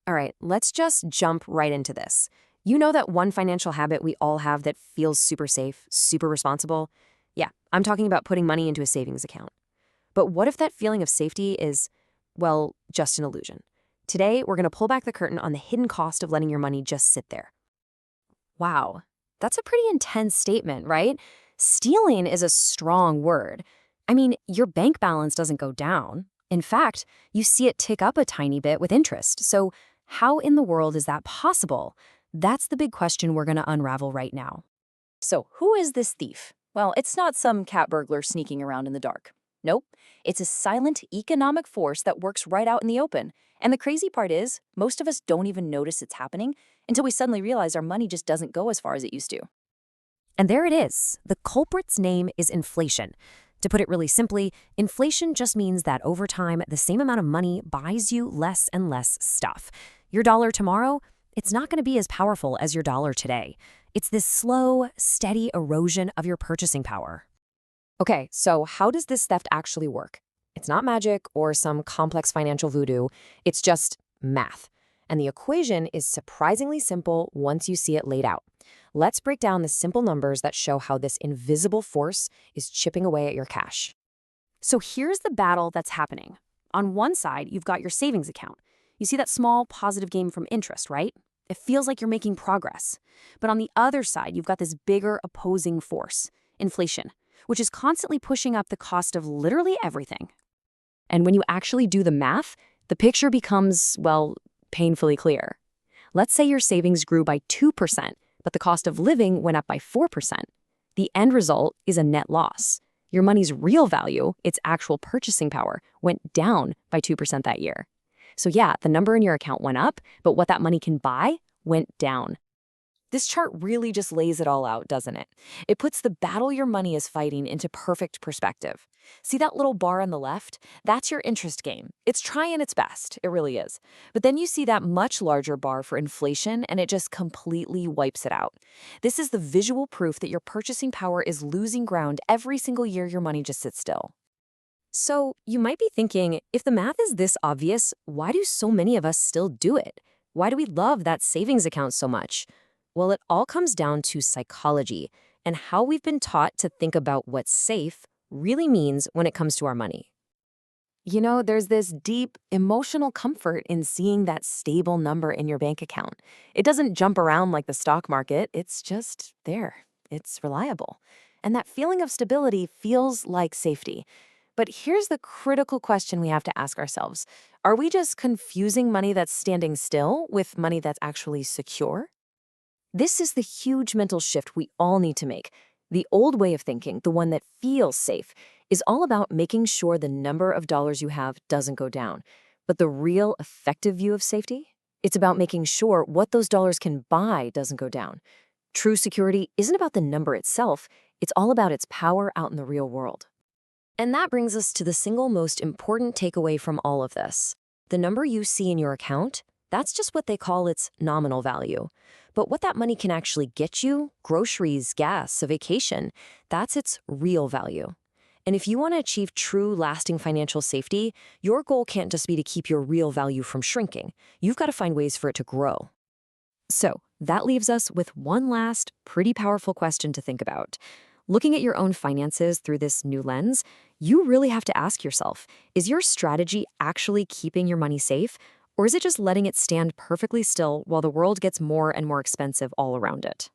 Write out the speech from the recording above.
All right, let's just jump right into this. You know that one financial habit we all have that feels super safe, super responsible? Yeah, I'm talking about putting money into a savings account. But what if that feeling of safety is, well, just an illusion? Today, we're going to pull back the curtain on the hidden cost of letting your money just sit there. Wow, that's a pretty intense statement, right? Stealing is a strong word. I mean, your bank balance doesn't go down. In fact, you see it tick up a tiny bit with interest. So, how in the world is that possible? That's the big question we're going to unravel right now. So, who is this thief? Well, it's not some cat burglar sneaking around in the dark. Nope, it's a silent economic force that works right out in the open. And the crazy part is, most of us don't even notice it's happening until we suddenly realize our money just doesn't go as far as it used to. And there it is. The culprit's name is inflation. To put it really simply, inflation just means that over time, the same amount of money buys you less and less stuff. Your dollar tomorrow, it's not going to be as powerful as your dollar today. It's this slow, steady erosion of your purchasing power. Okay, so how does this theft actually work? It's not magic or some complex financial voodoo. It's just math. And the equation is surprisingly simple once you see it laid out. Let's break down the simple numbers that show how this invisible force is chipping away at your cash. So here's the battle that's happening. On one side, you've got your savings account. You see that small positive gain from interest, right? It feels like you're making progress. But on the other side, you've got this bigger opposing force, inflation, which is constantly pushing up the cost of literally everything. And when you actually do the math, the picture becomes, well, painfully clear. Let's say your savings grew by 2%, but the cost of living went up by 4%. The end result is a net loss. Your money's real value, its actual purchasing power, went down by 2% that year. So yeah, the number in your account went up, but what that money can buy went down. This chart really just lays it all out, doesn't it? It puts the battle your money is fighting into perfect perspective. See that little bar on the left? That's your interest game. It's trying its best, it really is. But then you see that much larger bar for inflation, and it just completely wipes it out. This is the visual proof that your purchasing power is losing ground every single year your money just sits still. So you might be thinking, if the math is this obvious, why do so many of us still do it? Why do we love that savings account so much? Well, it all comes down to psychology and how we've been taught to think about what safe really means when it comes to our money. You know, there's this deep emotional comfort in seeing that stable number in your bank account. It doesn't jump around like the stock market, it's just there. It's reliable. And that feeling of stability feels like safety. But here's the critical question we have to ask ourselves. Are we just confusing money that's standing still with money that's actually secure? This is the huge mental shift we all need to make. The old way of thinking, the one that feels safe, is all about making sure the number of dollars you have doesn't go down. But the real effective view of safety? It's about making sure what those dollars can buy doesn't go down. True security isn't about the number itself, it's all about its power out in the real world. And that brings us to the single most important takeaway from all of this. The number you see in your account, that's just what they call its nominal value. But what that money can actually get you, groceries, gas, a vacation, that's its real value. And if you want to achieve true, lasting financial safety, your goal can't just be to keep your real value from shrinking. You've got to find ways for it to grow. So that leaves us with one last, pretty powerful question to think about. Looking at your own finances through this new lens, you really have to ask yourself, is your strategy actually keeping your money safe? Or is it just letting it stand perfectly still while the world gets more and more expensive all around it?